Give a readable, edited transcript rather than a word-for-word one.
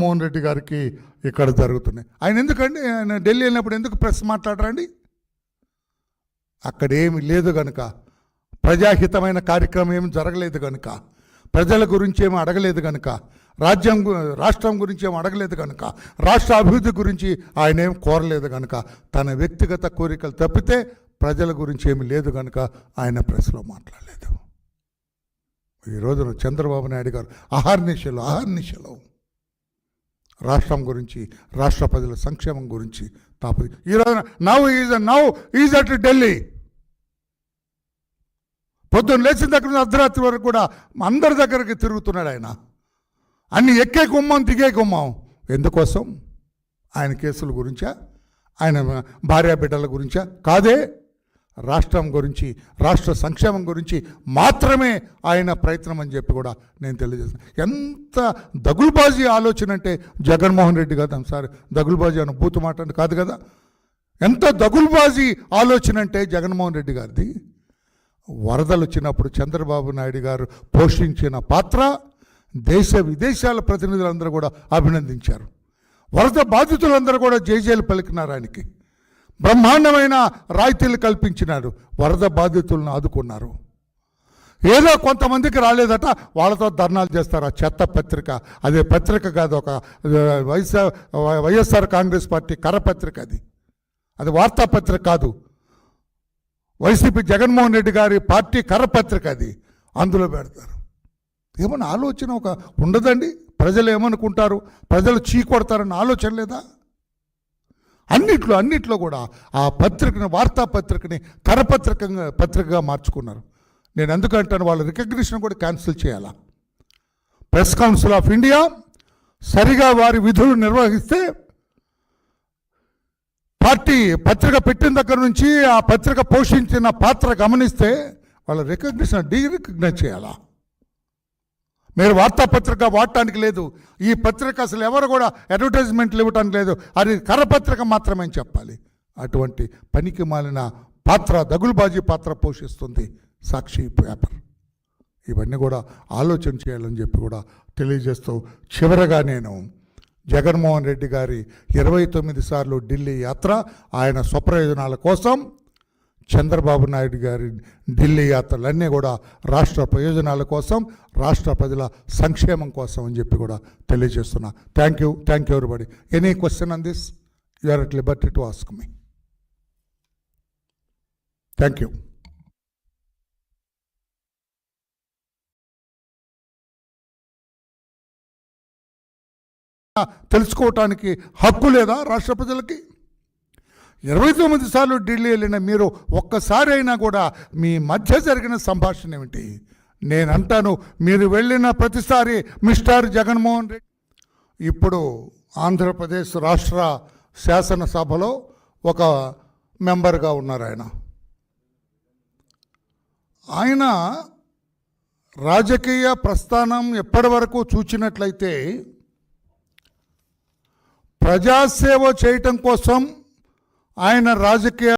మోహన్ రెడ్డి గారికి ఇక్కడ జరుగుతున్నాయి. ఆయన ఎందుకండి ఆయన ఢిల్లీ వెళ్ళినప్పుడు ఎందుకు ప్రెస్ మాట్లాడరండి? అక్కడ ఏమి లేదు కనుక, ప్రజాహితమైన కార్యక్రమం ఏమి జరగలేదు కనుక, ప్రజల గురించి ఏమి అడగలేదు కనుక, రాష్ట్రం గురించి ఏమి అడగలేదు కనుక, రాష్ట్ర అభివృద్ధి గురించి ఆయన ఏం కోరలేదు కనుక, తన వ్యక్తిగత కోరికలు తప్పితే ప్రజల గురించి ఏమి లేదు కనుక ఆయన ప్రెస్లో మాట్లాడలేదు. ఈ రోజున చంద్రబాబు నాయుడు గారు అహర్నిశలు రాష్ట్రం గురించి, రాష్ట్ర ప్రజల సంక్షేమం గురించి ఈ రోజున నౌ ఈజ్ అట్ ఢిల్లీ. పొద్దున్న లేచిన దగ్గర నుంచి అర్ధరాత్రి వరకు కూడా అందరి దగ్గరికి తిరుగుతున్నాడు ఆయన. అన్ని ఎక్కే గుమ్మం దిగే గుమ్మం. ఎందుకోసం? ఆయన కేసుల గురించా, ఆయన భార్య బిడ్డల గురించా? కాదే, రాష్ట్రం గురించి, రాష్ట్ర సంక్షేమం గురించి మాత్రమే ఆయన ప్రయత్నం అని చెప్పి కూడా నేను తెలియజేస్తాను. ఎంత దగులుబాజీ ఆలోచన అంటే జగన్మోహన్ రెడ్డి కదా, సారీ దగులుబాజీ అన్న బూతు మాట అంటే కాదు కదా, ఎంత దగులుబాజీ ఆలోచన అంటే జగన్మోహన్ రెడ్డి గారిది. వరదలు వచ్చినప్పుడు చంద్రబాబు నాయుడు గారు పోషించిన పాత్ర దేశ విదేశాల ప్రతినిధులందరూ కూడా అభినందించారు. వరద బాధితులందరూ కూడా జేజేలు పలికినారు. ఆయనకి బ్రహ్మాండమైన రాయితీలు కల్పించినారు. వరద బాధితులను ఆదుకున్నారు. ఏదో కొంతమందికి రాలేదట, వాళ్ళతో ధర్నాలు చేస్తారు. ఆ చెత్త పత్రిక, అదే పత్రిక కాదు, ఒక వైఎస్ఆర్ కాంగ్రెస్ పార్టీ కరపత్రిక, అది వార్తాపత్రిక కాదు, వైసీపీ జగన్మోహన్ రెడ్డి గారి పార్టీ కరపత్రిక, అది అందులో పెడతారు. ఏమన్నా ఆలోచన ఒక ఉండదండి? ప్రజలు ఏమనుకుంటారు, ప్రజలు చీకొడతారన్న ఆలోచన లేదా? అన్నిట్లో కూడా ఆ పత్రికని, వార్తాపత్రికని పత్రికగా మార్చుకున్నారు. నేను ఎందుకంటాను, వాళ్ళ రికగ్నిషన్ కూడా క్యాన్సిల్ చేయాలా. ప్రెస్ కౌన్సిల్ ఆఫ్ ఇండియా సరిగా వారి విధులు నిర్వహిస్తే, పార్టీ పత్రిక పెట్టిన దగ్గర నుంచి ఆ పత్రిక పోషించిన పాత్ర గమనిస్తే వాళ్ళ రికగ్నిషన్ డీరికగ్నైజ్ చేయాలా. మీరు వార్తాపత్రిక వాడటానికి లేదు, ఈ పత్రిక అసలు ఎవరు కూడా అడ్వర్టైజ్మెంట్లు ఇవ్వటానికి లేదు, అది కరపత్రిక మాత్రమే చెప్పాలి. అటువంటి పనికి మాలిన పాత్ర, దగులుబాజీ పాత్ర పోషిస్తుంది సాక్షి పేపర్. ఇవన్నీ కూడా ఆలోచన చేయాలని చెప్పి కూడా తెలియజేస్తూ, చివరగా నేను జగన్మోహన్ రెడ్డి గారి 29 సార్లు ఢిల్లీ యాత్ర ఆయన స్వప్రయోజనాల కోసం, చంద్రబాబు నాయుడు గారి ఢిల్లీ యాత్రలన్నీ కూడా రాష్ట్ర ప్రయోజనాల కోసం, రాష్ట్ర ప్రజల సంక్షేమం కోసం అని చెప్పి కూడా తెలియజేస్తున్నా. Thank you everybody. Any question on this, you are at liberty to ask me. Thank you. తెలుసుకోవటానికి హక్కు లేదా రాష్ట్ర ప్రజలకి? 29 సార్లు ఢిల్లీ వెళ్ళిన మీరు ఒక్కసారి అయినా కూడా మీ మధ్య జరిగిన సంభాషణ ఏమిటి? నేను అంటాను, మీరు వెళ్ళిన ప్రతిసారి మిస్టర్ జగన్మోహన్ రెడ్డి ఇప్పుడు ఆంధ్రప్రదేశ్ రాష్ట్ర శాసనసభలో ఒక మెంబర్గా ఉన్నారు. ఆయన రాజకీయ ప్రస్థానం ఎప్పటి వరకు చూచినట్లయితే ప్రజాసేవ చేయటం కోసం ఆయన రాజకీయ